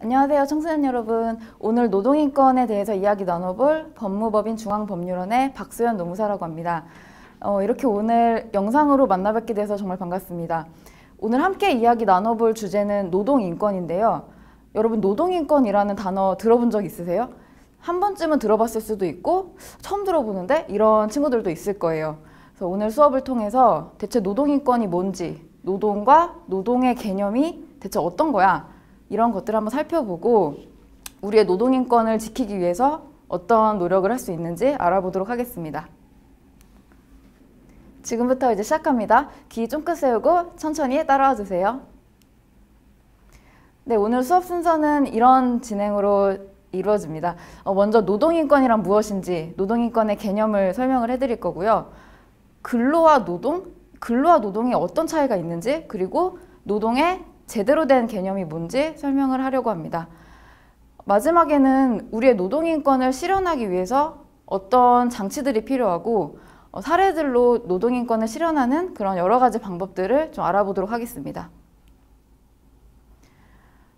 안녕하세요, 청소년 여러분. 오늘 노동인권에 대해서 이야기 나눠볼 법무법인 중앙법률원의 박소연 노무사라고 합니다. 이렇게 오늘 영상으로 만나 뵙게 돼서 정말 반갑습니다. 오늘 함께 이야기 나눠볼 주제는 노동인권인데요. 여러분, 노동인권이라는 단어 들어본 적 있으세요? 한 번쯤은 들어봤을 수도 있고 처음 들어보는데 이런 친구들도 있을 거예요. 그래서 오늘 수업을 통해서 대체 노동인권이 뭔지, 노동과 노동의 개념이 대체 어떤 거야? 이런 것들을 한번 살펴보고 우리의 노동인권을 지키기 위해서 어떤 노력을 할 수 있는지 알아보도록 하겠습니다. 지금부터 이제 시작합니다. 귀 쫑긋 세우고 천천히 따라와 주세요. 네, 오늘 수업 순서는 이런 진행으로 이루어집니다. 먼저 노동인권이란 무엇인지, 노동인권의 개념을 설명을 해드릴 거고요. 근로와 노동이 어떤 차이가 있는지, 그리고 노동의 제대로 된 개념이 뭔지 설명을 하려고 합니다. 마지막에는 우리의 노동인권을 실현하기 위해서 어떤 장치들이 필요하고 사례들로 노동인권을 실현하는 그런 여러 가지 방법들을 좀 알아보도록 하겠습니다.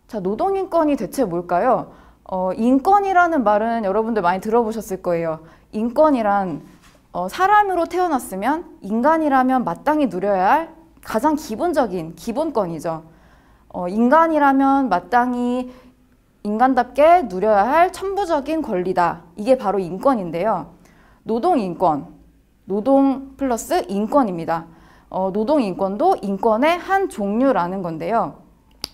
자, 노동인권이 대체 뭘까요? 인권이라는 말은 여러분들 많이 들어보셨을 거예요. 인권이란 사람으로 태어났으면 인간이라면 마땅히 누려야 할 가장 기본적인 기본권이죠. 인간이라면 마땅히 인간답게 누려야 할 천부적인 권리다. 이게 바로 인권인데요. 노동인권, 노동 플러스 인권입니다. 노동인권도 인권의 한 종류라는 건데요.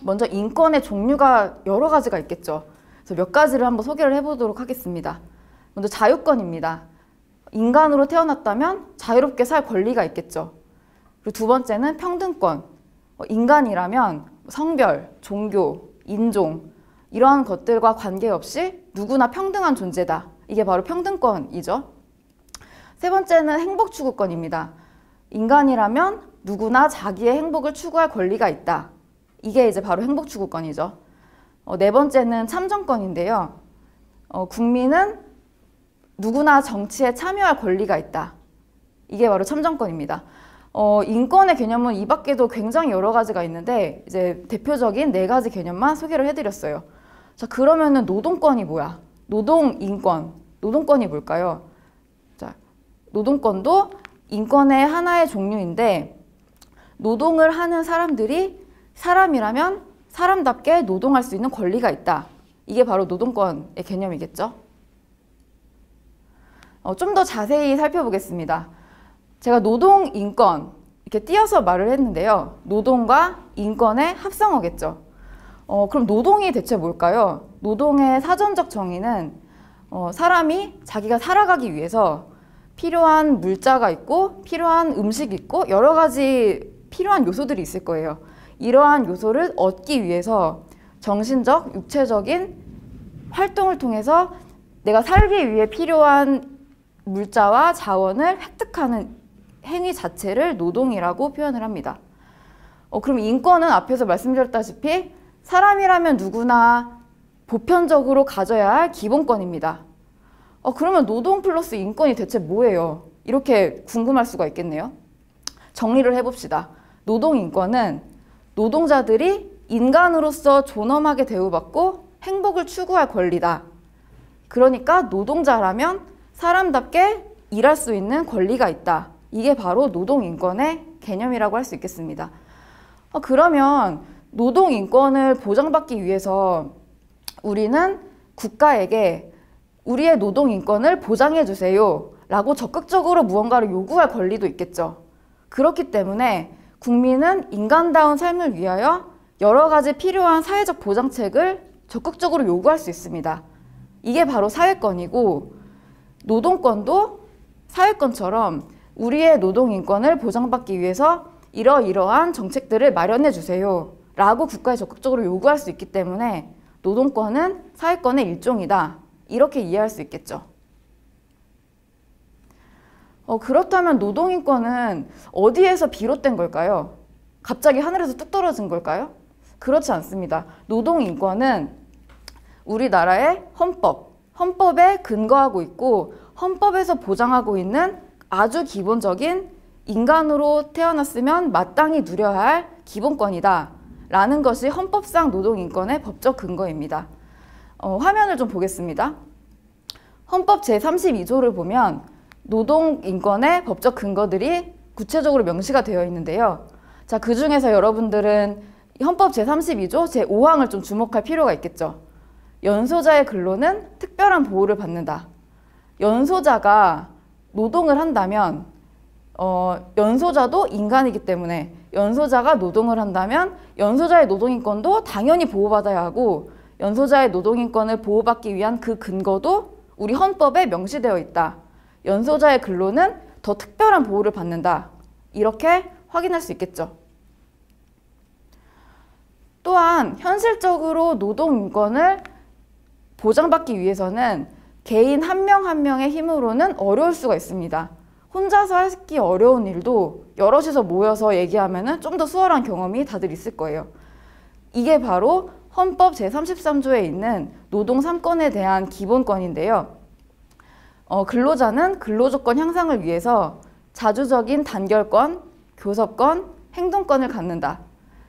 먼저 인권의 종류가 여러 가지가 있겠죠. 그래서 몇 가지를 한번 소개를 해보도록 하겠습니다. 먼저 자유권입니다. 인간으로 태어났다면 자유롭게 살 권리가 있겠죠. 그리고 두 번째는 평등권. 인간이라면 성별, 종교, 인종 이러한 것들과 관계없이 누구나 평등한 존재다. 이게 바로 평등권이죠. 세 번째는 행복추구권입니다. 인간이라면 누구나 자기의 행복을 추구할 권리가 있다. 이게 이제 바로 행복추구권이죠. 네 번째는 참정권인데요. 국민은 누구나 정치에 참여할 권리가 있다. 이게 바로 참정권입니다. 인권의 개념은 이 밖에도 굉장히 여러 가지가 있는데 이제 대표적인 네 가지 개념만 소개를 해드렸어요. 자, 그러면은 노동권이 뭐야? 노동인권, 노동권이 뭘까요? 자, 노동권도 인권의 하나의 종류인데 노동을 하는 사람들이 사람이라면 사람답게 노동할 수 있는 권리가 있다. 이게 바로 노동권의 개념이겠죠? 좀 더 자세히 살펴보겠습니다. 제가 노동인권 이렇게 띄어서 말을 했는데요. 노동과 인권의 합성어겠죠. 그럼 노동이 대체 뭘까요? 노동의 사전적 정의는 사람이 자기가 살아가기 위해서 필요한 물자가 있고 필요한 음식이 있고 여러 가지 필요한 요소들이 있을 거예요. 이러한 요소를 얻기 위해서 정신적, 육체적인 활동을 통해서 내가 살기 위해 필요한 물자와 자원을 획득하는 행위 자체를 노동이라고 표현을 합니다. 그럼 인권은 앞에서 말씀드렸다시피 사람이라면 누구나 보편적으로 가져야 할 기본권입니다. 그러면 노동 플러스 인권이 대체 뭐예요? 이렇게 궁금할 수가 있겠네요. 정리를 해봅시다. 노동인권은 노동자들이 인간으로서 존엄하게 대우받고 행복을 추구할 권리다. 그러니까 노동자라면 사람답게 일할 수 있는 권리가 있다. 이게 바로 노동인권의 개념이라고 할 수 있겠습니다. 그러면 노동인권을 보장받기 위해서 우리는 국가에게 우리의 노동인권을 보장해 주세요 라고 적극적으로 무언가를 요구할 권리도 있겠죠. 그렇기 때문에 국민은 인간다운 삶을 위하여 여러 가지 필요한 사회적 보장책을 적극적으로 요구할 수 있습니다. 이게 바로 사회권이고 노동권도 사회권처럼 우리의 노동인권을 보장받기 위해서 이러이러한 정책들을 마련해 주세요 라고 국가에 적극적으로 요구할 수 있기 때문에 노동권은 사회권의 일종이다. 이렇게 이해할 수 있겠죠. 그렇다면 노동인권은 어디에서 비롯된 걸까요? 갑자기 하늘에서 뚝 떨어진 걸까요? 그렇지 않습니다. 노동인권은 우리나라의 헌법에 근거하고 있고 헌법에서 보장하고 있는 아주 기본적인 인간으로 태어났으면 마땅히 누려야 할 기본권이다 라는 것이 헌법상 노동인권의 법적 근거입니다. 화면을 좀 보겠습니다. 헌법 제32조를 보면 노동인권의 법적 근거들이 구체적으로 명시가 되어 있는데요. 자, 그 중에서 여러분들은 헌법 제32조 제5항을 좀 주목할 필요가 있겠죠. 연소자의 근로는 특별한 보호를 받는다. 연소자가 노동을 한다면 연소자도 인간이기 때문에 연소자가 노동을 한다면 연소자의 노동인권도 당연히 보호받아야 하고 연소자의 노동인권을 보호받기 위한 그 근거도 우리 헌법에 명시되어 있다. 연소자의 근로는 더 특별한 보호를 받는다. 이렇게 확인할 수 있겠죠. 또한 현실적으로 노동인권을 보장받기 위해서는 개인 한 명 한 명의 힘으로는 어려울 수가 있습니다. 혼자서 하기 어려운 일도 여럿이서 모여서 얘기하면 좀 더 수월한 경험이 다들 있을 거예요. 이게 바로 헌법 제33조에 있는 노동 3권에 대한 기본권인데요. 근로자는 근로조건 향상을 위해서 자주적인 단결권, 교섭권, 행동권을 갖는다.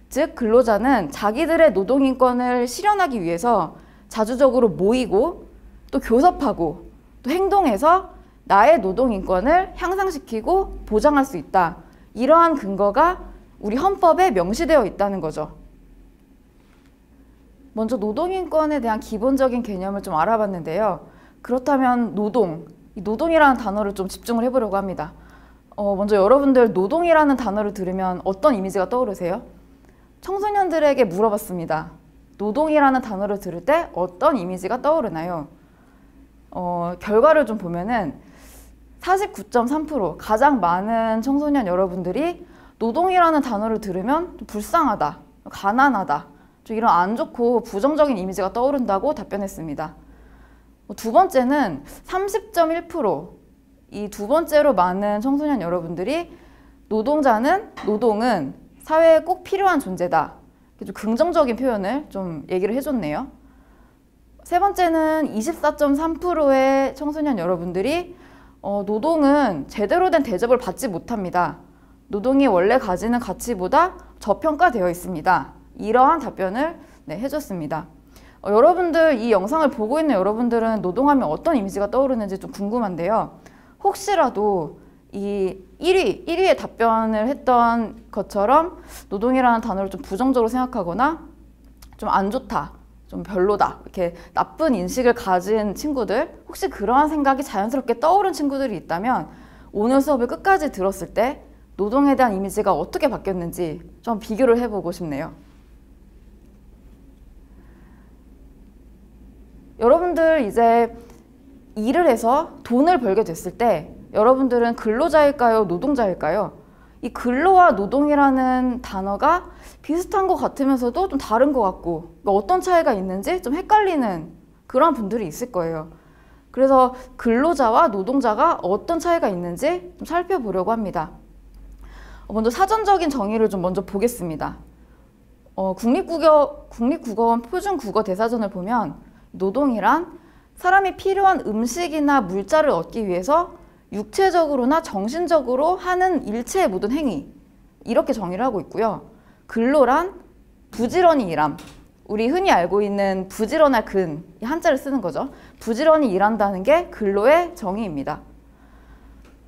즉 근로자는 자기들의 노동인권을 실현하기 위해서 자주적으로 모이고 또 교섭하고 또 행동해서 나의 노동인권을 향상시키고 보장할 수 있다. 이러한 근거가 우리 헌법에 명시되어 있다는 거죠. 먼저 노동인권에 대한 기본적인 개념을 좀 알아봤는데요. 그렇다면 이 노동이라는 단어를 좀 집중을 해보려고 합니다. 먼저 여러분들 노동이라는 단어를 들으면 어떤 이미지가 떠오르세요? 청소년들에게 물어봤습니다. 노동이라는 단어를 들을 때 어떤 이미지가 떠오르나요? 결과를 좀 보면은 49.3% 가장 많은 청소년 여러분들이 노동이라는 단어를 들으면 좀 불쌍하다, 가난하다, 좀 이런 안 좋고 부정적인 이미지가 떠오른다고 답변했습니다. 두 번째는 30.1%, 이 두 번째로 많은 청소년 여러분들이 노동은 사회에 꼭 필요한 존재다. 좀 긍정적인 표현을 좀 얘기를 해줬네요. 세 번째는 24.3%의 청소년 여러분들이 노동은 제대로 된 대접을 받지 못합니다. 노동이 원래 가지는 가치보다 저평가되어 있습니다. 이러한 답변을 해줬습니다. 여러분들 이 영상을 보고 있는 여러분들은 노동하면 어떤 이미지가 떠오르는지 좀 궁금한데요. 혹시라도 이 1위에 답변을 했던 것처럼 노동이라는 단어를 좀 부정적으로 생각하거나 좀 안 좋다, 좀 별로다, 이렇게 나쁜 인식을 가진 친구들, 혹시 그러한 생각이 자연스럽게 떠오른 친구들이 있다면 오늘 수업을 끝까지 들었을 때 노동에 대한 이미지가 어떻게 바뀌었는지 좀 비교를 해보고 싶네요. 여러분들 이제 일을 해서 돈을 벌게 됐을 때 여러분들은 근로자일까요? 노동자일까요? 이 근로와 노동이라는 단어가 비슷한 것 같으면서도 좀 다른 것 같고 어떤 차이가 있는지 좀 헷갈리는 그런 분들이 있을 거예요. 그래서 근로자와 노동자가 어떤 차이가 있는지 좀 살펴보려고 합니다. 먼저 사전적인 정의를 좀 먼저 보겠습니다. 국립국어원 표준국어 대사전을 보면 노동이란 사람이 필요한 음식이나 물자를 얻기 위해서 육체적으로나 정신적으로 하는 일체의 모든 행위, 이렇게 정의를 하고 있고요. 근로란 부지런히 일함, 우리 흔히 알고 있는 부지런할 근, 이 한자를 쓰는 거죠. 부지런히 일한다는 게 근로의 정의입니다.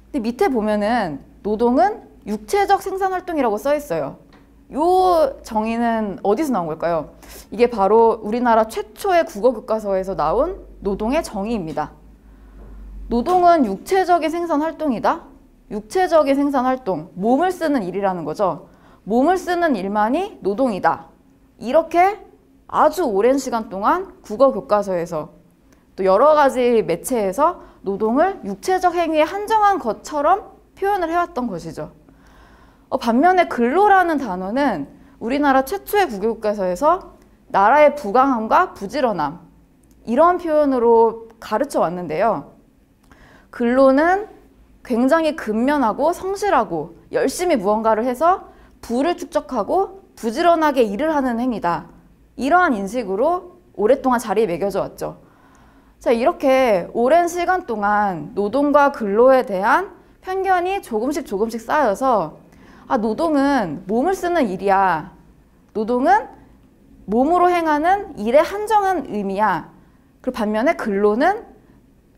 근데 밑에 보면은 노동은 육체적 생산활동이라고 써 있어요. 이 정의는 어디서 나온 걸까요? 이게 바로 우리나라 최초의 국어교과서에서 나온 노동의 정의입니다. 노동은 육체적인 생산활동이다. 육체적인 생산활동, 몸을 쓰는 일이라는 거죠. 몸을 쓰는 일만이 노동이다. 이렇게 아주 오랜 시간 동안 국어교과서에서 또 여러 가지 매체에서 노동을 육체적 행위에 한정한 것처럼 표현을 해왔던 것이죠. 반면에 근로라는 단어는 우리나라 최초의 국어교과서에서 나라의 부강함과 부지런함, 이런 표현으로 가르쳐 왔는데요. 근로는 굉장히 근면하고 성실하고 열심히 무언가를 해서 부를 축적하고 부지런하게 일을 하는 행위다. 이러한 인식으로 오랫동안 자리에 매겨져 왔죠. 자, 이렇게 오랜 시간 동안 노동과 근로에 대한 편견이 조금씩 쌓여서 노동은 몸을 쓰는 일이야. 노동은 몸으로 행하는 일의 한정한 의미야. 그리고 반면에 근로는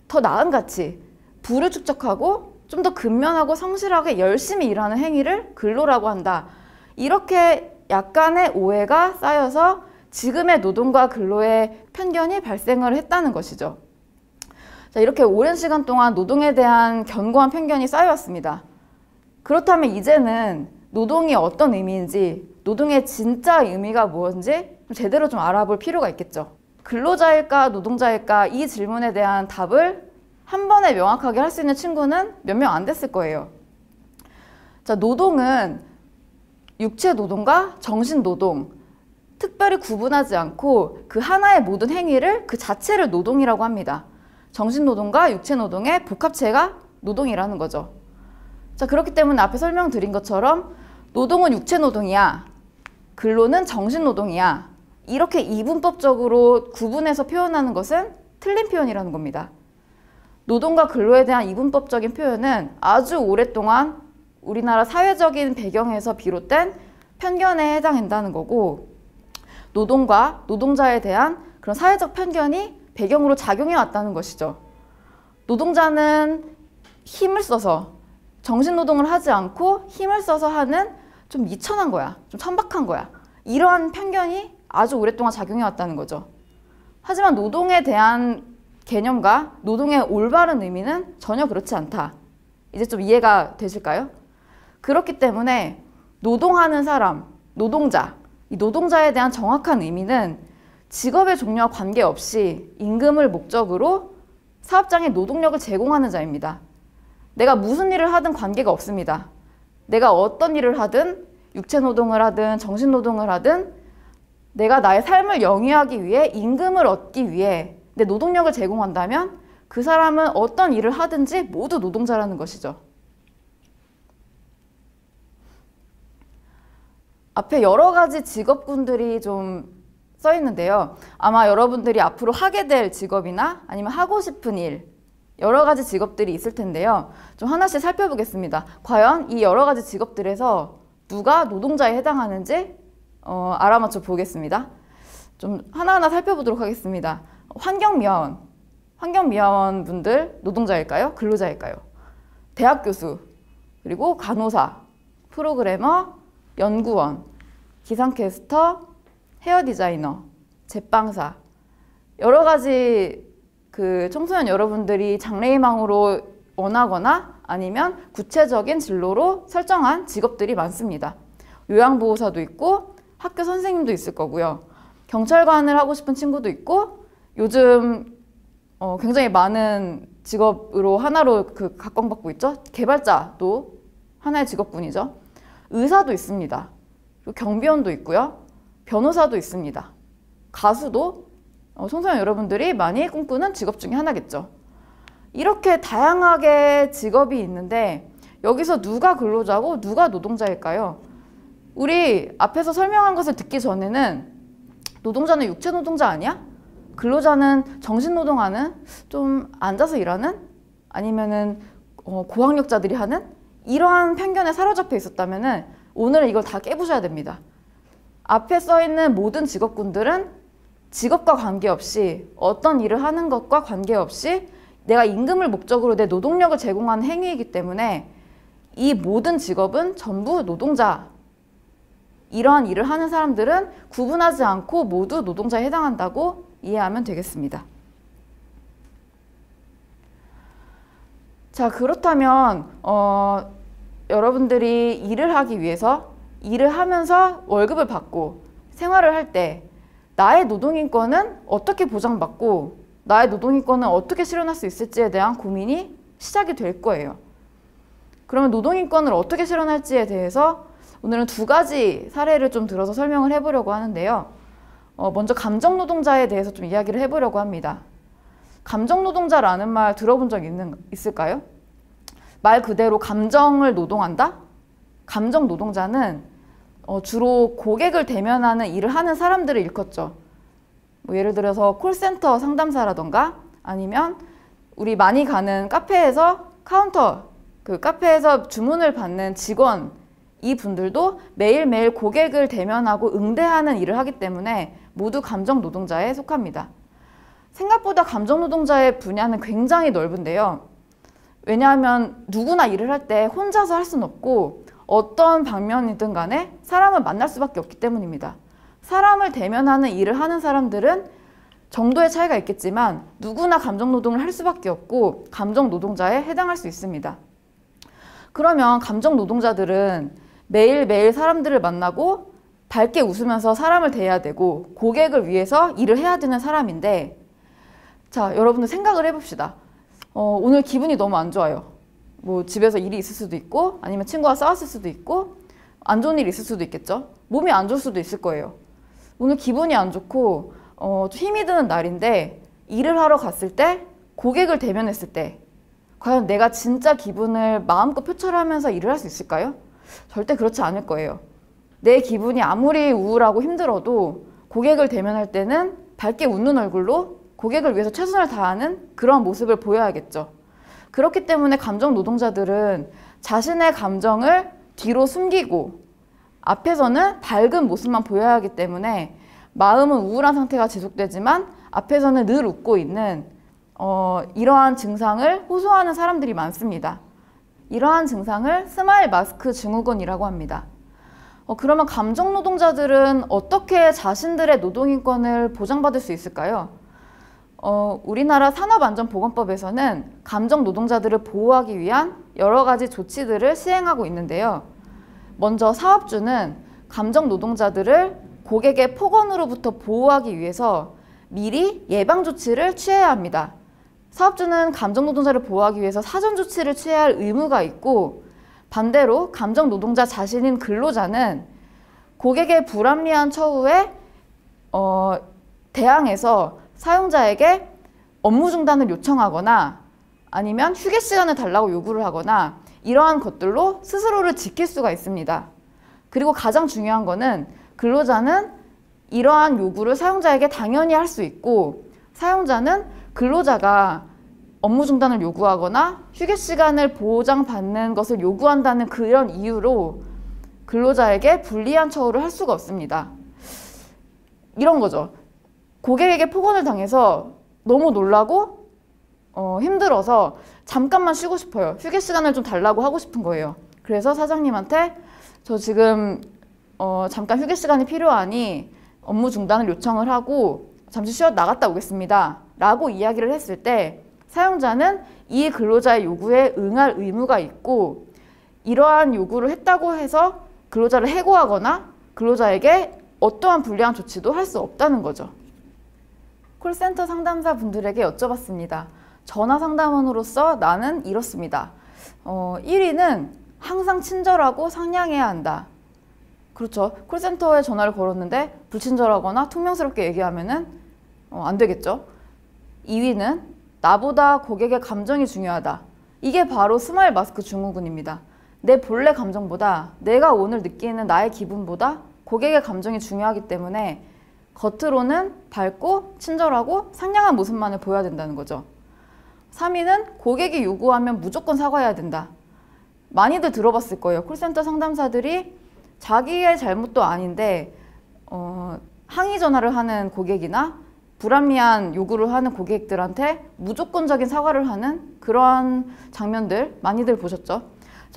더 나은 가치, 부를 축적하고 좀 더 근면하고 성실하게 열심히 일하는 행위를 근로라고 한다. 이렇게 약간의 오해가 쌓여서 지금의 노동과 근로의 편견이 발생을 했다는 것이죠. 자, 이렇게 오랜 시간 동안 노동에 대한 견고한 편견이 쌓여왔습니다. 그렇다면 이제는 노동이 어떤 의미인지, 노동의 진짜 의미가 무엇인지 제대로 좀 알아볼 필요가 있겠죠. 근로자일까 노동자일까 이 질문에 대한 답을 한 번에 명확하게 할 수 있는 친구는 몇 명 안 됐을 거예요. 자, 노동은 육체 노동과 정신 노동, 특별히 구분하지 않고 그 하나의 모든 행위를 그 자체를 노동이라고 합니다. 정신 노동과 육체 노동의 복합체가 노동이라는 거죠. 자, 그렇기 때문에 앞에 설명드린 것처럼 노동은 육체 노동이야, 근로는 정신 노동이야, 이렇게 이분법적으로 구분해서 표현하는 것은 틀린 표현이라는 겁니다. 노동과 근로에 대한 이분법적인 표현은 아주 오랫동안 우리나라 사회적인 배경에서 비롯된 편견에 해당한다는 거고, 노동과 노동자에 대한 그런 사회적 편견이 배경으로 작용해 왔다는 것이죠. 노동자는 힘을 써서 정신노동을 하지 않고 힘을 써서 하는 좀 미천한 거야, 좀 천박한 거야, 이러한 편견이 아주 오랫동안 작용해 왔다는 거죠. 하지만 노동에 대한 개념과 노동의 올바른 의미는 전혀 그렇지 않다. 이제 좀 이해가 되실까요? 그렇기 때문에 노동하는 사람, 노동자, 이 노동자에 대한 정확한 의미는 직업의 종류와 관계없이 임금을 목적으로 사업장에 노동력을 제공하는 자입니다. 내가 무슨 일을 하든 관계가 없습니다. 내가 어떤 일을 하든, 육체 노동을 하든 정신 노동을 하든 내가 나의 삶을 영위하기 위해 임금을 얻기 위해 내 노동력을 제공한다면 그 사람은 어떤 일을 하든지 모두 노동자라는 것이죠. 앞에 여러 가지 직업군들이 좀 써 있는데요. 아마 여러분들이 앞으로 하게 될 직업이나 아니면 하고 싶은 일, 여러 가지 직업들이 있을 텐데요. 좀 하나씩 살펴보겠습니다. 과연 이 여러 가지 직업들에서 누가 노동자에 해당하는지 알아맞혀 보겠습니다. 좀 하나하나 살펴보도록 하겠습니다. 환경미화원 분들 노동자일까요? 근로자일까요? 대학 교수, 그리고 간호사, 프로그래머, 연구원, 기상캐스터, 헤어 디자이너, 제빵사, 여러 가지 그 청소년 여러분들이 장래희망으로 원하거나 아니면 구체적인 진로로 설정한 직업들이 많습니다. 요양보호사도 있고 학교 선생님도 있을 거고요. 경찰관을 하고 싶은 친구도 있고, 요즘 굉장히 많은 직업으로 하나로 각광받고 있죠. 개발자도 하나의 직업군이죠. 의사도 있습니다. 그리고 경비원도 있고요. 변호사도 있습니다. 가수도 청소년 여러분들이 많이 꿈꾸는 직업 중에 하나겠죠. 이렇게 다양하게 직업이 있는데 여기서 누가 근로자고 누가 노동자일까요? 우리 앞에서 설명한 것을 듣기 전에는 노동자는 육체 노동자 아니야? 근로자는 정신 노동하는, 좀 앉아서 일하는, 아니면은 고학력자들이 하는, 이러한 편견에 사로잡혀 있었다면은 오늘은 이걸 다 깨부셔야 됩니다. 앞에 써 있는 모든 직업군들은 직업과 관계없이, 어떤 일을 하는 것과 관계없이 내가 임금을 목적으로 내 노동력을 제공하는 행위이기 때문에 이 모든 직업은 전부 노동자, 이러한 일을 하는 사람들은 구분하지 않고 모두 노동자에 해당한다고 이해하면 되겠습니다. 자, 그렇다면 여러분들이 일을 하기 위해서 일을 하면서 월급을 받고 생활을 할 때 나의 노동인권은 어떻게 보장받고 나의 노동인권은 어떻게 실현할 수 있을지에 대한 고민이 시작이 될 거예요. 그러면 노동인권을 어떻게 실현할지에 대해서 오늘은 두 가지 사례를 좀 들어서 설명을 해보려고 하는데요. 먼저 감정노동자에 대해서 좀 이야기를 해보려고 합니다. 감정노동자라는 말 들어본 적 있을까요? 말 그대로 감정을 노동한다? 감정노동자는 주로 고객을 대면하는 일을 하는 사람들을 일컫죠. 뭐 예를 들어서 콜센터 상담사라던가, 아니면 우리 많이 가는 카페에서 카운터, 그 카페에서 주문을 받는 직원, 이 분들도 매일매일 고객을 대면하고 응대하는 일을 하기 때문에 모두 감정 노동자에 속합니다. 생각보다 감정 노동자의 분야는 굉장히 넓은데요. 왜냐하면 누구나 일을 할 때 혼자서 할 수는 없고 어떤 방면이든 간에 사람을 만날 수밖에 없기 때문입니다. 사람을 대면하는 일을 하는 사람들은 정도의 차이가 있겠지만 누구나 감정 노동을 할 수밖에 없고 감정 노동자에 해당할 수 있습니다. 그러면 감정 노동자들은 매일매일 사람들을 만나고 밝게 웃으면서 사람을 대해야 되고 고객을 위해서 일을 해야 되는 사람인데, 자, 여러분들 생각을 해봅시다. 오늘 기분이 너무 안 좋아요. 뭐 집에서 일이 있을 수도 있고 아니면 친구와 싸웠을 수도 있고 안 좋은 일이 있을 수도 있겠죠. 몸이 안 좋을 수도 있을 거예요. 오늘 기분이 안 좋고 좀 힘이 드는 날인데 일을 하러 갔을 때 고객을 대면했을 때 과연 내가 진짜 기분을 마음껏 표출하면서 일을 할 수 있을까요? 절대 그렇지 않을 거예요. 내 기분이 아무리 우울하고 힘들어도 고객을 대면할 때는 밝게 웃는 얼굴로 고객을 위해서 최선을 다하는 그런 모습을 보여야겠죠. 그렇기 때문에 감정 노동자들은 자신의 감정을 뒤로 숨기고 앞에서는 밝은 모습만 보여야 하기 때문에 마음은 우울한 상태가 지속되지만 앞에서는 늘 웃고 있는 이러한 증상을 호소하는 사람들이 많습니다. 이러한 증상을 스마일 마스크 증후군이라고 합니다. 그러면 감정 노동자들은 어떻게 자신들의 노동인권을 보장받을 수 있을까요? 우리나라 산업안전보건법에서는 감정 노동자들을 보호하기 위한 여러 가지 조치들을 시행하고 있는데요. 먼저 사업주는 감정 노동자들을 고객의 폭언으로부터 보호하기 위해서 미리 예방 조치를 취해야 합니다. 사업주는 감정 노동자를 보호하기 위해서 사전 조치를 취해야 할 의무가 있고, 반대로 감정 노동자 자신인 근로자는 고객의 불합리한 처우에 대항해서 사용자에게 업무 중단을 요청하거나 아니면 휴게 시간을 달라고 요구를 하거나 이러한 것들로 스스로를 지킬 수가 있습니다. 그리고 가장 중요한 거는 근로자는 이러한 요구를 사용자에게 당연히 할 수 있고, 사용자는 근로자가 업무 중단을 요구하거나 휴게 시간을 보장받는 것을 요구한다는 그런 이유로 근로자에게 불리한 처우를 할 수가 없습니다. 이런 거죠. 고객에게 폭언을 당해서 너무 놀라고 힘들어서 잠깐만 쉬고 싶어요. 휴게 시간을 좀 달라고 하고 싶은 거예요. 그래서 사장님한테 저 지금 잠깐 휴게 시간이 필요하니 업무 중단을 요청을 하고 잠시 쉬어 나갔다 오겠습니다 라고 이야기를 했을 때 사용자는 이 근로자의 요구에 응할 의무가 있고, 이러한 요구를 했다고 해서 근로자를 해고하거나 근로자에게 어떠한 불리한 조치도 할 수 없다는 거죠. 콜센터 상담사 분들에게 여쭤봤습니다. 전화 상담원으로서 나는 이렇습니다. 1위는 항상 친절하고 상냥해야 한다. 그렇죠. 콜센터에 전화를 걸었는데 불친절하거나 퉁명스럽게 얘기하면은 안 되겠죠. 2위는 나보다 고객의 감정이 중요하다. 이게 바로 스마일 마스크 증후군입니다. 내 본래 감정보다 내가 오늘 느끼는 나의 기분보다 고객의 감정이 중요하기 때문에 겉으로는 밝고 친절하고 상냥한 모습만을 보여야 된다는 거죠. 3위는 고객이 요구하면 무조건 사과해야 된다. 많이들 들어봤을 거예요. 콜센터 상담사들이 자기의 잘못도 아닌데 항의 전화를 하는 고객이나 불합리한 요구를 하는 고객들한테 무조건적인 사과를 하는 그런 장면들 많이들 보셨죠?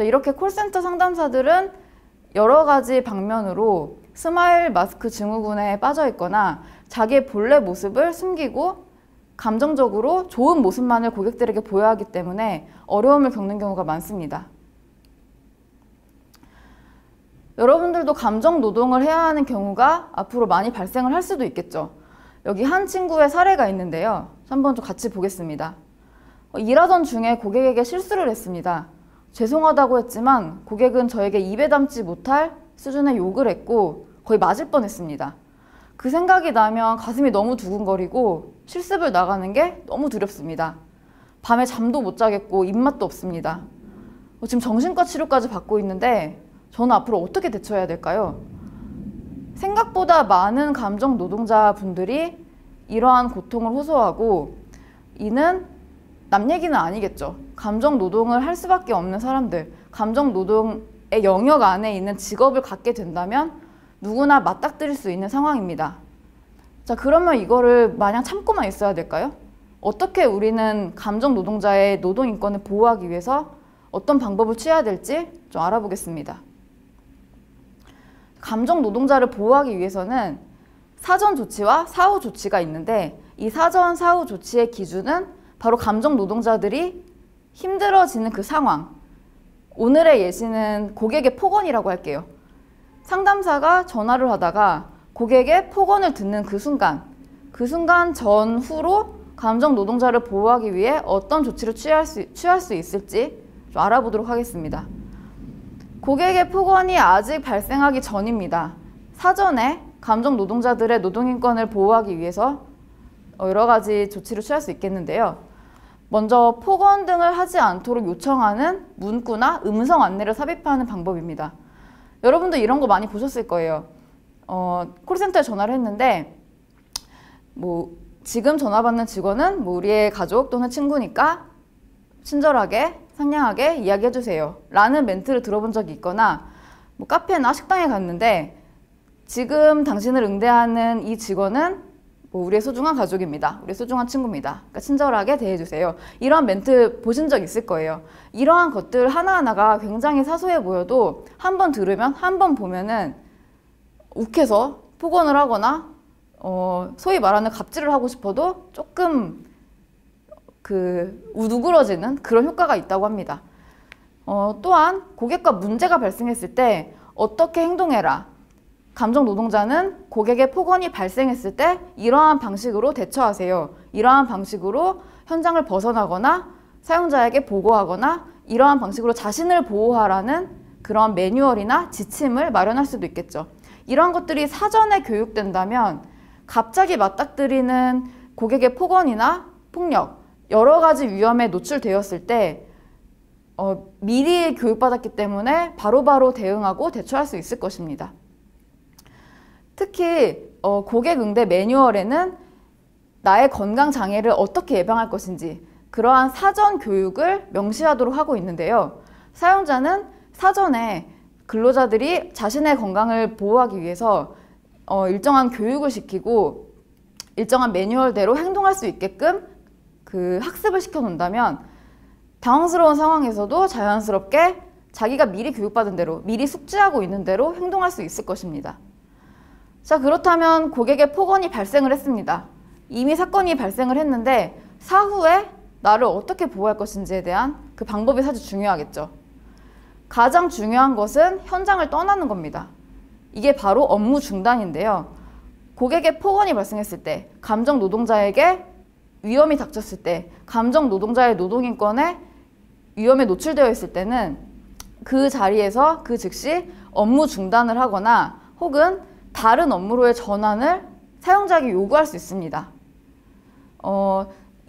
이렇게 콜센터 상담사들은 여러 가지 방면으로 스마일 마스크 증후군에 빠져 있거나 자기의 본래 모습을 숨기고 감정적으로 좋은 모습만을 고객들에게 보여야 하기 때문에 어려움을 겪는 경우가 많습니다. 여러분들도 감정 노동을 해야 하는 경우가 앞으로 많이 발생을 할 수도 있겠죠. 여기 한 친구의 사례가 있는데요. 한번 좀 같이 보겠습니다. 일하던 중에 고객에게 실수를 했습니다. 죄송하다고 했지만 고객은 저에게 입에 담지 못할 수준의 욕을 했고 거의 맞을 뻔했습니다. 그 생각이 나면 가슴이 너무 두근거리고 실습을 나가는 게 너무 두렵습니다. 밤에 잠도 못 자겠고 입맛도 없습니다. 지금 정신과 치료까지 받고 있는데 저는 앞으로 어떻게 대처해야 될까요? 생각보다 많은 감정 노동자분들이 이러한 고통을 호소하고, 이는 남 얘기는 아니겠죠. 감정 노동을 할 수밖에 없는 사람들, 감정 노동을 영역 안에 있는 직업을 갖게 된다면 누구나 맞닥뜨릴 수 있는 상황입니다. 자, 그러면 이거를 마냥 참고만 있어야 될까요? 어떻게 우리는 감정 노동자의 노동 인권을 보호하기 위해서 어떤 방법을 취해야 될지 좀 알아보겠습니다. 감정 노동자를 보호하기 위해서는 사전 조치와 사후 조치가 있는데, 이 사전, 사후 조치의 기준은 바로 감정 노동자들이 힘들어지는 그 상황, 오늘의 예시는 고객의 폭언이라고 할게요. 상담사가 전화를 하다가 고객의 폭언을 듣는 그 순간 전후로 감정 노동자를 보호하기 위해 어떤 조치를 취할 수 있을지 좀 알아보도록 하겠습니다. 고객의 폭언이 아직 발생하기 전입니다. 사전에 감정 노동자들의 노동인권을 보호하기 위해서 여러 가지 조치를 취할 수 있겠는데요. 먼저 폭언 등을 하지 않도록 요청하는 문구나 음성 안내를 삽입하는 방법입니다. 여러분도 이런 거 많이 보셨을 거예요. 콜센터에 전화를 했는데 지금 전화 받는 직원은 우리의 가족 또는 친구니까 친절하게 상냥하게 이야기해 주세요 라는 멘트를 들어본 적이 있거나, 카페나 식당에 갔는데 지금 당신을 응대하는 이 직원은 우리의 소중한 가족입니다. 우리의 소중한 친구입니다. 그러니까 친절하게 대해주세요. 이러한 멘트 보신 적 있을 거예요. 이러한 것들 하나하나가 굉장히 사소해 보여도 한 번 들으면, 한 번 보면은 욱해서 폭언을 하거나 소위 말하는 갑질을 하고 싶어도 조금 누그러지는 그런 효과가 있다고 합니다. 또한 고객과 문제가 발생했을 때 어떻게 행동해라. 감정 노동자는 고객의 폭언이 발생했을 때 이러한 방식으로 대처하세요. 이러한 방식으로 현장을 벗어나거나 사용자에게 보고하거나 이러한 방식으로 자신을 보호하라는 그런 매뉴얼이나 지침을 마련할 수도 있겠죠. 이러한 것들이 사전에 교육된다면 갑자기 맞닥뜨리는 고객의 폭언이나 폭력, 여러 가지 위험에 노출되었을 때 미리 교육받았기 때문에 바로바로 대응하고 대처할 수 있을 것입니다. 특히 고객 응대 매뉴얼에는 나의 건강 장애를 어떻게 예방할 것인지 그러한 사전 교육을 명시하도록 하고 있는데요. 사용자는 사전에 근로자들이 자신의 건강을 보호하기 위해서 일정한 교육을 시키고 일정한 매뉴얼대로 행동할 수 있게끔 학습을 시켜 놓는다면 당황스러운 상황에서도 자연스럽게 자기가 미리 교육받은 대로, 미리 숙지하고 있는 대로 행동할 수 있을 것입니다. 자, 그렇다면 고객의 폭언이 발생을 했습니다. 이미 사건이 발생을 했는데 사후에 나를 어떻게 보호할 것인지에 대한 그 방법이 사실 중요하겠죠. 가장 중요한 것은 현장을 떠나는 겁니다. 이게 바로 업무 중단인데요. 고객의 폭언이 발생했을 때, 감정 노동자에게 위험이 닥쳤을 때, 감정 노동자의 노동인권에 위험에 노출되어 있을 때는 그 자리에서 그 즉시 업무 중단을 하거나 혹은 다른 업무로의 전환을 사용자에게 요구할 수 있습니다.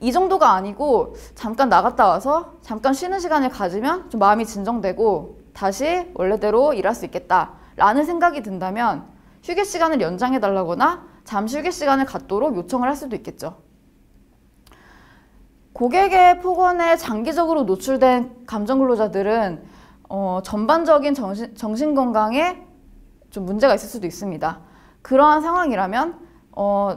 이 정도가 아니고 잠깐 나갔다 와서 잠깐 쉬는 시간을 가지면 좀 마음이 진정되고 다시 원래대로 일할 수 있겠다 라는 생각이 든다면 휴게 시간을 연장해 달라거나 잠시 휴게 시간을 갖도록 요청을 할 수도 있겠죠. 고객의 폭언에 장기적으로 노출된 감정 근로자들은 전반적인 정신 건강에 좀 문제가 있을 수도 있습니다. 그러한 상황이라면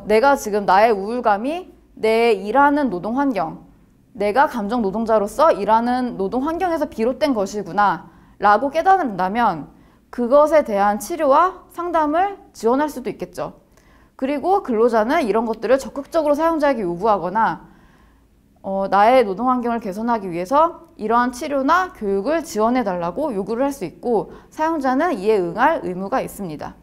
내가 지금 나의 우울감이 내 일하는 노동 환경, 내가 감정 노동자로서 일하는 노동 환경에서 비롯된 것이구나 라고 깨닫는다면 그것에 대한 치료와 상담을 지원할 수도 있겠죠. 그리고 근로자는 이런 것들을 적극적으로 사용자에게 요구하거나 나의 노동 환경을 개선하기 위해서 이러한 치료나 교육을 지원해 달라고 요구를 할 수 있고 사용자는 이에 응할 의무가 있습니다.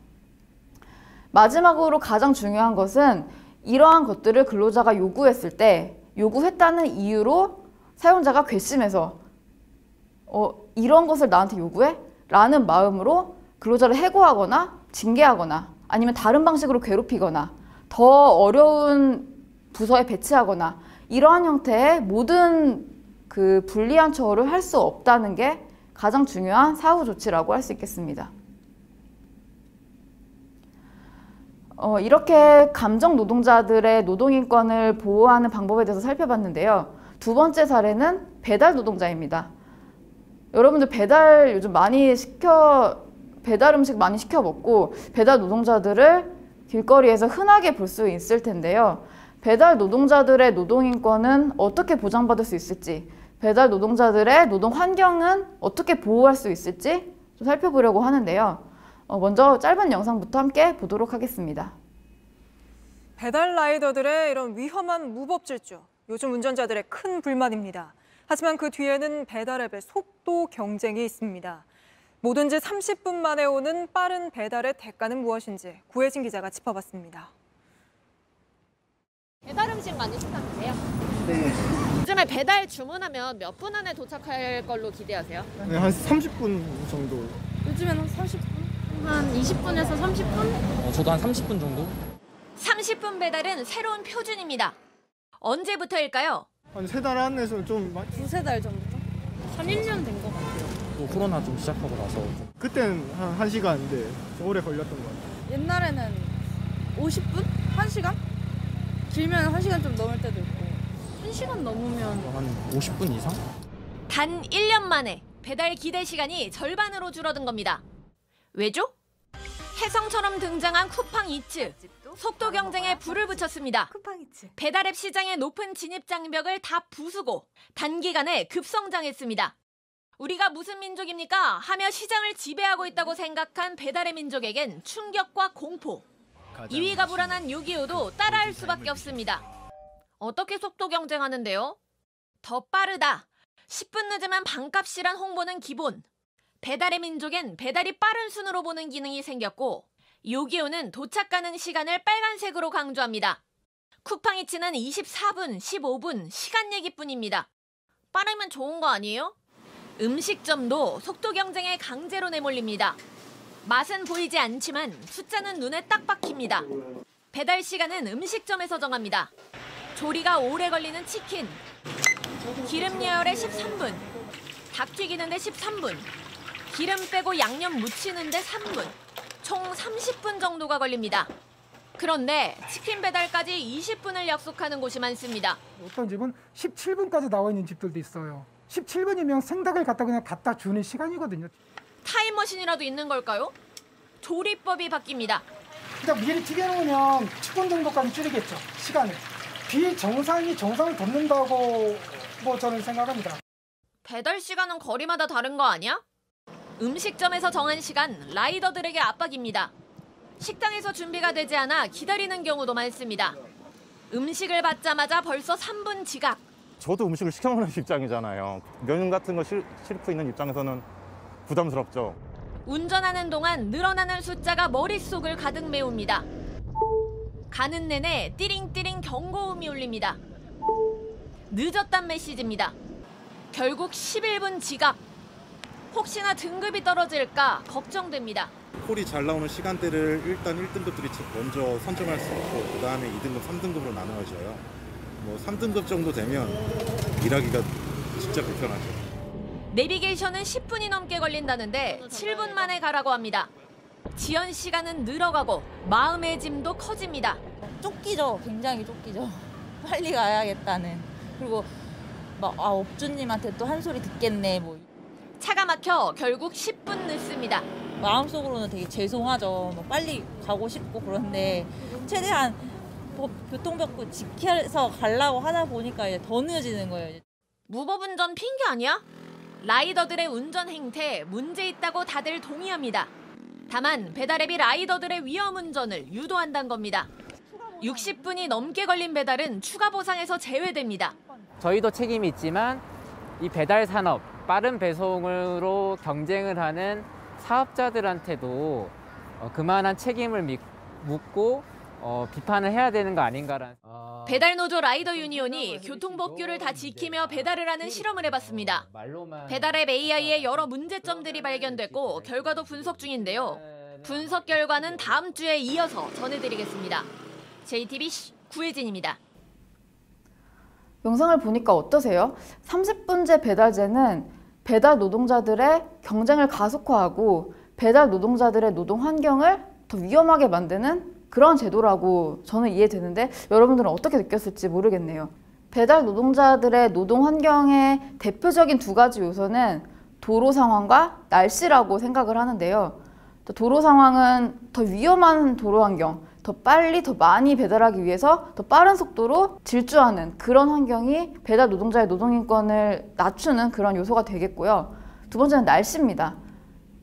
마지막으로 가장 중요한 것은 이러한 것들을 근로자가 요구했을 때 요구했다는 이유로 사용자가 괘씸해서 이런 것을 나한테 요구해? 라는 마음으로 근로자를 해고하거나 징계하거나 아니면 다른 방식으로 괴롭히거나 더 어려운 부서에 배치하거나 이러한 형태의 모든 불리한 처우를 할 수 없다는 게 가장 중요한 사후 조치라고 할 수 있겠습니다. 이렇게 감정 노동자들의 노동인권을 보호하는 방법에 대해서 살펴봤는데요. 두 번째 사례는 배달 노동자입니다. 여러분들 배달 음식 많이 시켜 먹고 배달 노동자들을 길거리에서 흔하게 볼 수 있을 텐데요. 배달 노동자들의 노동인권은 어떻게 보장받을 수 있을지, 배달 노동자들의 노동 환경은 어떻게 보호할 수 있을지 좀 살펴보려고 하는데요. 먼저 짧은 영상부터 함께 보도록 하겠습니다. 배달 라이더들의 이런 위험한 무법 질주, 요즘 운전자들의 큰 불만입니다. 하지만 그 뒤에는 배달앱의 속도 경쟁이 있습니다. 뭐든지 30분 만에 오는 빠른 배달의 대가는 무엇인지 구혜진 기자가 짚어봤습니다. 배달 음식 많이 시켜 드세요? 네. 요즘에 배달 주문하면 몇 분 안에 도착할 걸로 기대하세요? 네, 한 30분 정도. 요즘에는 한 30분? 한 20분에서 30분? 저도 한 30분 정도? 30분 배달은 새로운 표준입니다. 언제부터일까요? 한 3달 안에서 좀 두세 달 전부터? 한 1년 된 것 같아요. 또 코로나 좀 시작하고 나서 그때는 한 1시간인데 좀 오래 걸렸던 것 같아요. 옛날에는 50분? 1시간? 길면 1시간 좀 넘을 때도 있고 1시간 넘으면 한 50분 이상? 단 1년 만에 배달 기대 시간이 절반으로 줄어든 겁니다. 왜죠? 혜성처럼 등장한 쿠팡이츠. 속도 경쟁에 불을 붙였습니다. 배달앱 시장의 높은 진입 장벽을 다 부수고 단기간에 급성장했습니다. 우리가 무슨 민족입니까? 하며 시장을 지배하고 있다고 생각한 배달의 민족에겐 충격과 공포. 2위가 불안한 625도 따라할 수밖에 없습니다. 어떻게 속도 경쟁하는데요? 더 빠르다. 10분 늦으면 반값이란 홍보는 기본. 배달의 민족엔 배달이 빠른 순으로 보는 기능이 생겼고 625는 도착 가능 시간을 빨간색으로 강조합니다. 쿠팡이츠는 24분, 15분 시간 얘기뿐입니다. 빠르면 좋은 거 아니에요? 음식점도 속도 경쟁에 강제로 내몰립니다. 맛은 보이지 않지만 숫자는 눈에 딱 박힙니다. 배달 시간은 음식점에서 정합니다. 조리가 오래 걸리는 치킨, 기름 예열에 13분, 닭 튀기는데 13분, 기름 빼고 양념 무치는데 3분, 총 30분 정도가 걸립니다. 그런데 치킨 배달까지 20분을 약속하는 곳이 많습니다. 어떤 집은 17분까지 나와 있는 집들도 있어요. 17분이면 생닭을 갖다 주는 시간이거든요. 타임머신이라도 있는 걸까요? 조리법이 바뀝니다. 그냥 미리 튀겨놓으면 10분 정도까지 줄이겠죠, 시간을. 비정상이 정상을 덮는다고 저는 생각합니다. 배달 시간은 거리마다 다른 거 아니야? 음식점에서 정한 시간, 라이더들에게 압박입니다. 식당에서 준비가 되지 않아 기다리는 경우도 많습니다. 음식을 받자마자 벌써 3분 지각. 저도 음식을 시켜 먹는 입장이잖아요. 면 같은 거 싣고 있는 입장에서는 부담스럽죠. 운전하는 동안 늘어나는 숫자가 머릿속을 가득 메웁니다. 가는 내내 띠링띠링 경고음이 울립니다. 늦었단 메시지입니다. 결국 11분 지각. 혹시나 등급이 떨어질까 걱정됩니다. 콜이 잘 나오는 시간대를 일단 1등급들이 먼저 선점할 수 있고 그 다음에 2등급, 3등급으로 나누어져요. 3등급 정도 되면 일하기가 진짜 불편하죠. 내비게이션은 10분이 넘게 걸린다는데 7분 만에 가라고 합니다. 지연 시간은 늘어가고 마음의 짐도 커집니다. 쫓기죠. 굉장히 쫓기죠. 빨리 가야겠다는. 그리고 업주님한테 또 한 소리 듣겠네. 차가 막혀 결국 10분 늦습니다. 마음속으로는 되게 죄송하죠. 빨리 가고 싶고 그런데 최대한 교통법규 지켜서 가려고 하다 보니까 이제 더 늦어지는 거예요. 무법 운전 핑계 아니야? 라이더들의 운전 행태 문제 있다고 다들 동의합니다. 다만 배달앱이 라이더들의 위험 운전을 유도한다는 겁니다. 60분이 넘게 걸린 배달은 추가 보상에서 제외됩니다. 저희도 책임이 있지만 이 배달 산업, 빠른 배송으로 경쟁을 하는 사업자들한테도 그만한 책임을 묻고 비판을 해야 되는 거 아닌가라는. 배달노조 라이더 유니온이 교통법규를 다 지키며 배달을 하는 실험을 해봤습니다. 배달앱 AI에 여러 문제점들이 발견됐고 결과도 분석 중인데요. 분석 결과는 다음 주에 이어서 전해드리겠습니다. JTBC 구혜진입니다. 영상을 보니까 어떠세요? 30분제 배달제는 배달 노동자들의 경쟁을 가속화하고 배달 노동자들의 노동 환경을 더 위험하게 만드는 그런 제도라고 저는 이해되는데 여러분들은 어떻게 느꼈을지 모르겠네요. 배달 노동자들의 노동 환경의 대표적인 두 가지 요소는 도로 상황과 날씨라고 생각을 하는데요. 도로 상황은 더 위험한 도로 환경, 더 빨리 더 많이 배달하기 위해서 더 빠른 속도로 질주하는 그런 환경이 배달 노동자의 노동인권을 낮추는 그런 요소가 되겠고요. 두 번째는 날씨입니다.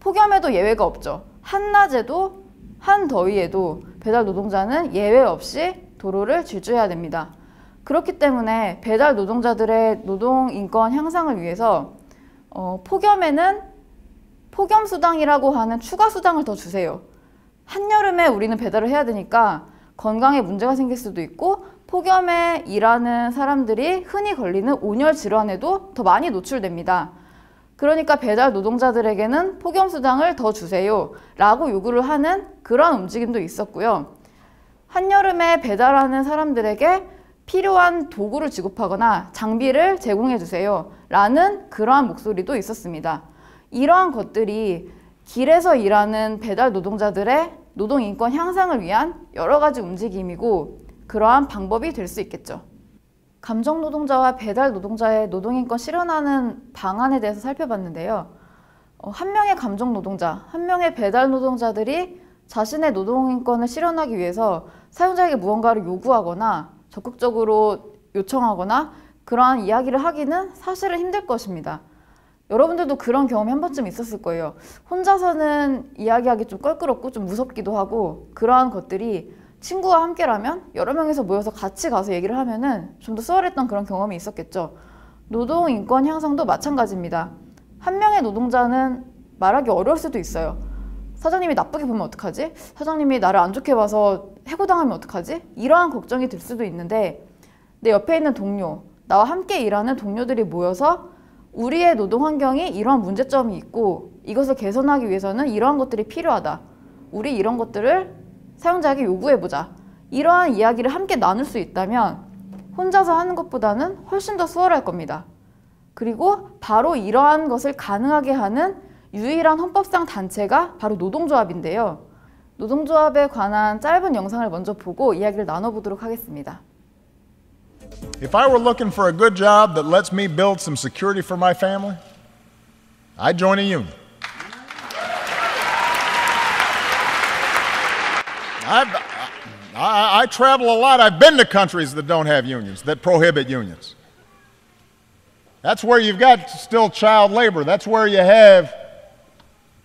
폭염에도 예외가 없죠. 한낮에도 한더위에도 배달 노동자는 예외 없이 도로를 질주해야 됩니다. 그렇기 때문에 배달 노동자들의 노동인권 향상을 위해서 폭염에는 폭염수당이라고 하는 추가 수당을 더 주세요. 한여름에 우리는 배달을 해야 되니까 건강에 문제가 생길 수도 있고 폭염에 일하는 사람들이 흔히 걸리는 온열 질환에도 더 많이 노출됩니다. 그러니까 배달 노동자들에게는 폭염수당을 더 주세요 라고 요구를 하는 그런 움직임도 있었고요. 한여름에 배달하는 사람들에게 필요한 도구를 지급하거나 장비를 제공해 주세요 라는 그러한 목소리도 있었습니다. 이러한 것들이 길에서 일하는 배달 노동자들의 노동인권 향상을 위한 여러 가지 움직임이고 그러한 방법이 될 수 있겠죠. 감정노동자와 배달 노동자의 노동인권 실현하는 방안에 대해서 살펴봤는데요. 한 명의 감정노동자, 한 명의 배달 노동자들이 자신의 노동인권을 실현하기 위해서 사용자에게 무언가를 요구하거나 적극적으로 요청하거나 그러한 이야기를 하기는 사실은 힘들 것입니다. 여러분들도 그런 경험이 한 번쯤 있었을 거예요. 혼자서는 이야기하기 좀 껄끄럽고 좀 무섭기도 하고 그러한 것들이 친구와 함께라면 여러 명이서 모여서 같이 가서 얘기를 하면은 좀 더 수월했던 그런 경험이 있었겠죠. 노동인권 향상도 마찬가지입니다. 한 명의 노동자는 말하기 어려울 수도 있어요. 사장님이 나쁘게 보면 어떡하지? 사장님이 나를 안 좋게 봐서 해고당하면 어떡하지? 이러한 걱정이 들 수도 있는데 내 옆에 있는 동료, 나와 함께 일하는 동료들이 모여서 우리의 노동 환경이 이러한 문제점이 있고 이것을 개선하기 위해서는 이러한 것들이 필요하다. 우리 이런 것들을 사용자에게 요구해보자. 이러한 이야기를 함께 나눌 수 있다면 혼자서 하는 것보다는 훨씬 더 수월할 겁니다. 그리고 바로 이러한 것을 가능하게 하는 유일한 헌법상 단체가 바로 노동조합인데요. 노동조합에 관한 짧은 영상을 먼저 보고 이야기를 나눠보도록 하겠습니다. If I were looking for a good job that lets me build some security for my family, I'd join a union. I travel a lot. I've been to countries that don't have unions, that prohibit unions. That's where you've got still child labor. That's where you have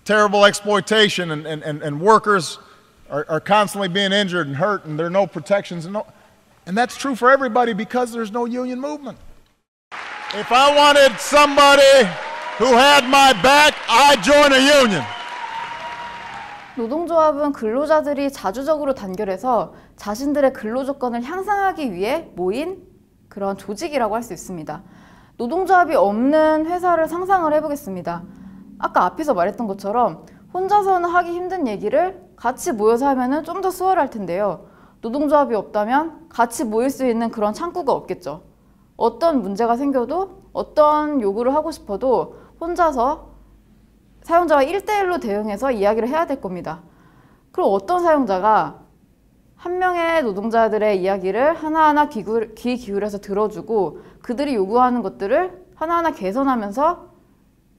terrible exploitation and workers are constantly being injured and hurt and there are no protections. And that's true for everybody because there's no union movement. If I wanted somebody who had my back, I'd join a union. 노동조합은 근로자들이 자주적으로 단결해서 자신들의 근로조건을 향상하기 위해 모인 그런 조직이라고 할 수 있습니다. 노동조합이 없는 회사를 상상을 해보겠습니다. 아까 앞에서 말했던 것처럼 혼자서는 하기 힘든 얘기를 같이 모여서 하면 좀 더 수월할 텐데요. 노동조합이 없다면 같이 모일 수 있는 그런 창구가 없겠죠. 어떤 문제가 생겨도 어떤 요구를 하고 싶어도 혼자서 사용자와 1대1로 대응해서 이야기를 해야 될 겁니다. 그럼 어떤 사용자가 한 명의 노동자들의 이야기를 하나하나 귀 기울여서 들어주고 그들이 요구하는 것들을 하나하나 개선하면서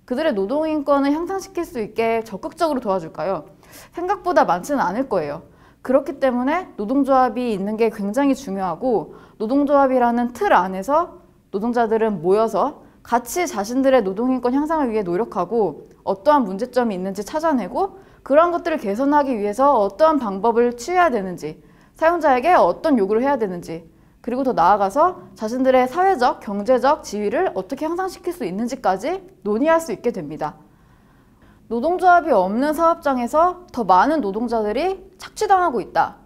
그들의 노동인권을 향상시킬 수 있게 적극적으로 도와줄까요? 생각보다 많지는 않을 거예요. 그렇기 때문에 노동조합이 있는 게 굉장히 중요하고 노동조합이라는 틀 안에서 노동자들은 모여서 같이 자신들의 노동인권 향상을 위해 노력하고 어떠한 문제점이 있는지 찾아내고 그러한 것들을 개선하기 위해서 어떠한 방법을 취해야 되는지 사용자에게 어떤 요구를 해야 되는지 그리고 더 나아가서 자신들의 사회적, 경제적 지위를 어떻게 향상시킬 수 있는지까지 논의할 수 있게 됩니다. 노동조합이 없는 사업장에서 더 많은 노동자들이 착취당하고 있다.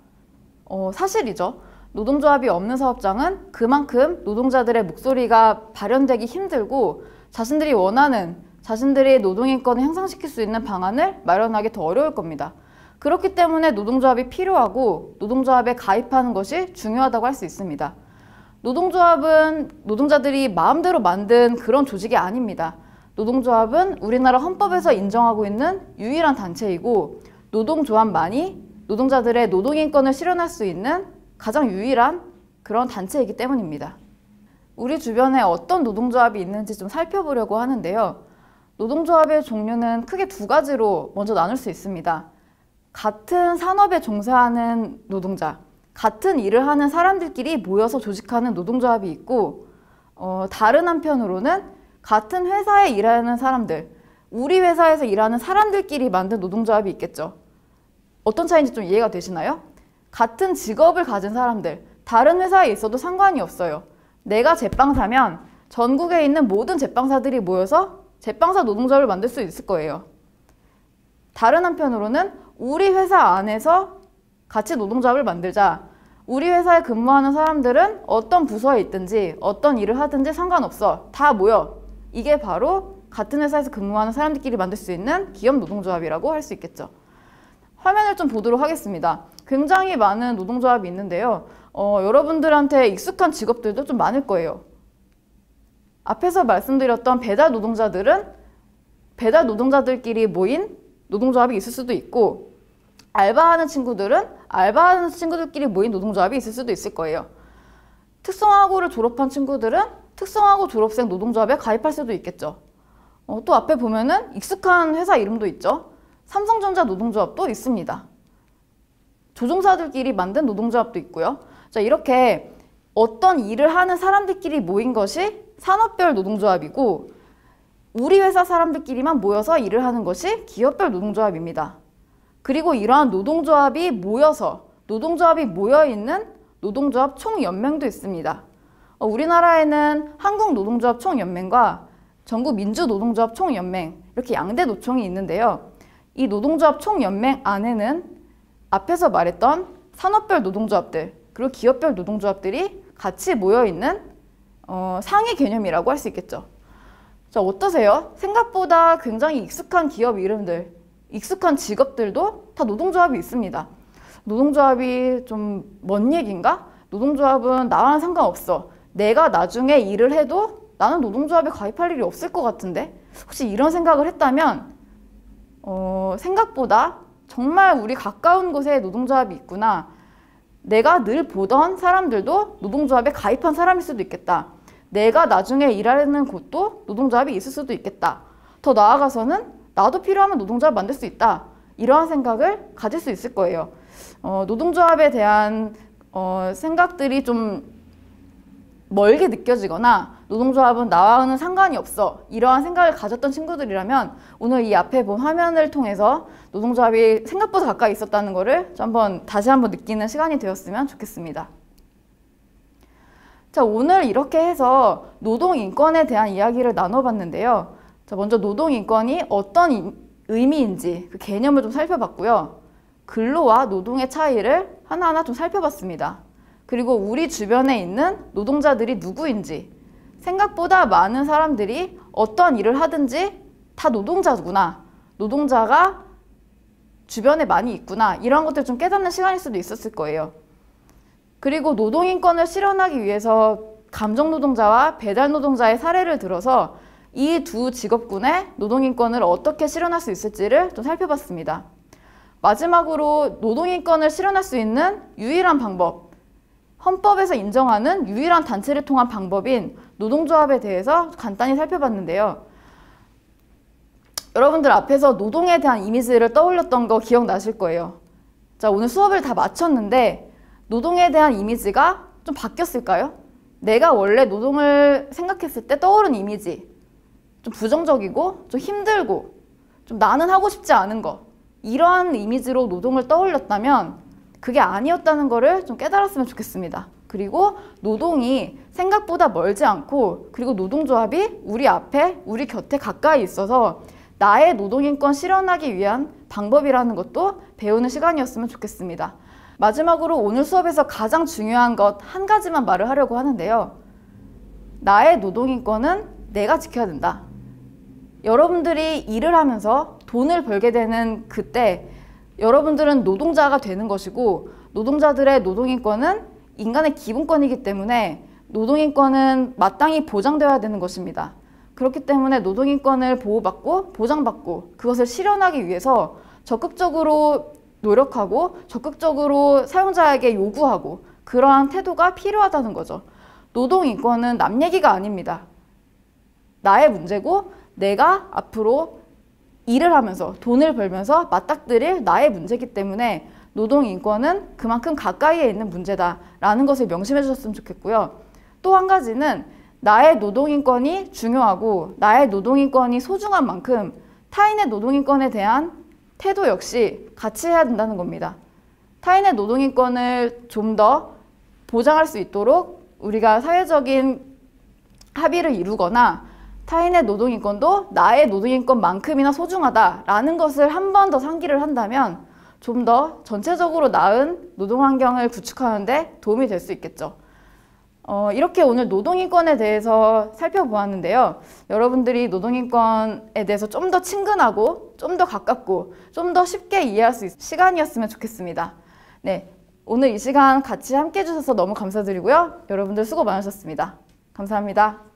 사실이죠. 노동조합이 없는 사업장은 그만큼 노동자들의 목소리가 발현되기 힘들고 자신들이 원하는 자신들의 노동인권을 향상시킬 수 있는 방안을 마련하기 더 어려울 겁니다. 그렇기 때문에 노동조합이 필요하고 노동조합에 가입하는 것이 중요하다고 할 수 있습니다. 노동조합은 노동자들이 마음대로 만든 그런 조직이 아닙니다. 노동조합은 우리나라 헌법에서 인정하고 있는 유일한 단체이고 노동조합만이 노동자들의 노동인권을 실현할 수 있는 가장 유일한 그런 단체이기 때문입니다. 우리 주변에 어떤 노동조합이 있는지 좀 살펴보려고 하는데요. 노동조합의 종류는 크게 두 가지로 먼저 나눌 수 있습니다. 같은 산업에 종사하는 노동자, 같은 일을 하는 사람들끼리 모여서 조직하는 노동조합이 있고, 다른 한편으로는 같은 회사에 일하는 사람들, 우리 회사에서 일하는 사람들끼리 만든 노동조합이 있겠죠. 어떤 차이인지 좀 이해가 되시나요? 같은 직업을 가진 사람들, 다른 회사에 있어도 상관이 없어요. 내가 제빵사면 전국에 있는 모든 제빵사들이 모여서 제빵사 노동조합을 만들 수 있을 거예요. 다른 한편으로는 우리 회사 안에서 같이 노동조합을 만들자. 우리 회사에 근무하는 사람들은 어떤 부서에 있든지 어떤 일을 하든지 상관없어. 다 모여. 이게 바로 같은 회사에서 근무하는 사람들끼리 만들 수 있는 기업 노동조합이라고 할 수 있겠죠. 화면을 좀 보도록 하겠습니다. 굉장히 많은 노동조합이 있는데요. 여러분들한테 익숙한 직업들도 좀 많을 거예요. 앞에서 말씀드렸던 배달 노동자들은 배달 노동자들끼리 모인 노동조합이 있을 수도 있고, 알바하는 친구들은 알바하는 친구들끼리 모인 노동조합이 있을 수도 있을 거예요. 특성화고를 졸업한 친구들은 특성화고 졸업생 노동조합에 가입할 수도 있겠죠. 또 앞에 보면은 익숙한 회사 이름도 있죠. 삼성전자 노동조합도 있습니다. 조종사들끼리 만든 노동조합도 있고요. 자, 이렇게 어떤 일을 하는 사람들끼리 모인 것이 산업별 노동조합이고, 우리 회사 사람들끼리만 모여서 일을 하는 것이 기업별 노동조합입니다. 그리고 이러한 노동조합이 모여있는 노동조합 총연맹도 있습니다. 우리나라에는 한국노동조합 총연맹과 전국민주노동조합 총연맹, 이렇게 양대 노총이 있는데요. 이 노동조합 총연맹 안에는 앞에서 말했던 산업별 노동조합들, 그리고 기업별 노동조합들이 같이 모여있는 상위 개념이라고 할 수 있겠죠. 자, 어떠세요? 생각보다 굉장히 익숙한 기업 이름들, 익숙한 직업들도 다 노동조합이 있습니다. 노동조합이 좀 먼 얘기인가? 노동조합은 나와는 상관없어. 내가 나중에 일을 해도 나는 노동조합에 가입할 일이 없을 것 같은데? 혹시 이런 생각을 했다면 생각보다 정말 우리 가까운 곳에 노동조합이 있구나. 내가 늘 보던 사람들도 노동조합에 가입한 사람일 수도 있겠다. 내가 나중에 일하는 곳도 노동조합이 있을 수도 있겠다. 더 나아가서는 나도 필요하면 노동조합 만들 수 있다. 이러한 생각을 가질 수 있을 거예요. 노동조합에 대한 생각들이 좀 멀게 느껴지거나 노동조합은 나와는 상관이 없어. 이러한 생각을 가졌던 친구들이라면 오늘 이 앞에 본 화면을 통해서 노동조합이 생각보다 가까이 있었다는 거를 다시 한번 느끼는 시간이 되었으면 좋겠습니다. 자, 오늘 이렇게 해서 노동인권에 대한 이야기를 나눠봤는데요. 자, 먼저 노동인권이 어떤 의미인지 그 개념을 좀 살펴봤고요. 근로와 노동의 차이를 하나하나 좀 살펴봤습니다. 그리고 우리 주변에 있는 노동자들이 누구인지, 생각보다 많은 사람들이 어떤 일을 하든지 다 노동자구나, 노동자가 주변에 많이 있구나, 이런 것들을 좀 깨닫는 시간일 수도 있었을 거예요. 그리고 노동인권을 실현하기 위해서 감정노동자와 배달노동자의 사례를 들어서 이 두 직업군의 노동인권을 어떻게 실현할 수 있을지를 좀 살펴봤습니다. 마지막으로 노동인권을 실현할 수 있는 유일한 방법, 헌법에서 인정하는 유일한 단체를 통한 방법인 노동조합에 대해서 간단히 살펴봤는데요. 여러분들 앞에서 노동에 대한 이미지를 떠올렸던 거 기억나실 거예요. 자, 오늘 수업을 다 마쳤는데 노동에 대한 이미지가 좀 바뀌었을까요? 내가 원래 노동을 생각했을 때 떠오른 이미지, 좀 부정적이고 좀 힘들고 좀 나는 하고 싶지 않은 거, 이러한 이미지로 노동을 떠올렸다면 그게 아니었다는 거를 좀 깨달았으면 좋겠습니다. 그리고 노동이 생각보다 멀지 않고, 그리고 노동조합이 우리 앞에, 우리 곁에 가까이 있어서 나의 노동인권 실현하기 위한 방법이라는 것도 배우는 시간이었으면 좋겠습니다. 마지막으로 오늘 수업에서 가장 중요한 것 한 가지만 말을 하려고 하는데요. 나의 노동인권은 내가 지켜야 된다. 여러분들이 일을 하면서 돈을 벌게 되는 그때 여러분들은 노동자가 되는 것이고, 노동자들의 노동인권은 인간의 기본권이기 때문에 노동인권은 마땅히 보장되어야 되는 것입니다. 그렇기 때문에 노동인권을 보호받고 보장받고 그것을 실현하기 위해서 적극적으로 노력하고 적극적으로 사용자에게 요구하고 그러한 태도가 필요하다는 거죠. 노동인권은 남 얘기가 아닙니다. 나의 문제고 내가 앞으로 일을 하면서 돈을 벌면서 맞닥뜨릴 나의 문제이기 때문에 노동인권은 그만큼 가까이에 있는 문제다라는 것을 명심해 주셨으면 좋겠고요. 또 한 가지는 나의 노동인권이 중요하고 나의 노동인권이 소중한 만큼 타인의 노동인권에 대한 태도 역시 같이 해야 된다는 겁니다. 타인의 노동인권을 좀 더 보장할 수 있도록 우리가 사회적인 합의를 이루거나 타인의 노동인권도 나의 노동인권만큼이나 소중하다라는 것을 한 번 더 상기를 한다면 좀 더 전체적으로 나은 노동환경을 구축하는 데 도움이 될 수 있겠죠. 이렇게 오늘 노동인권에 대해서 살펴보았는데요. 여러분들이 노동인권에 대해서 좀 더 친근하고 좀 더 가깝고 좀 더 쉽게 이해할 수 있는 시간이었으면 좋겠습니다. 네, 오늘 이 시간 같이 함께 해주셔서 너무 감사드리고요. 여러분들 수고 많으셨습니다. 감사합니다.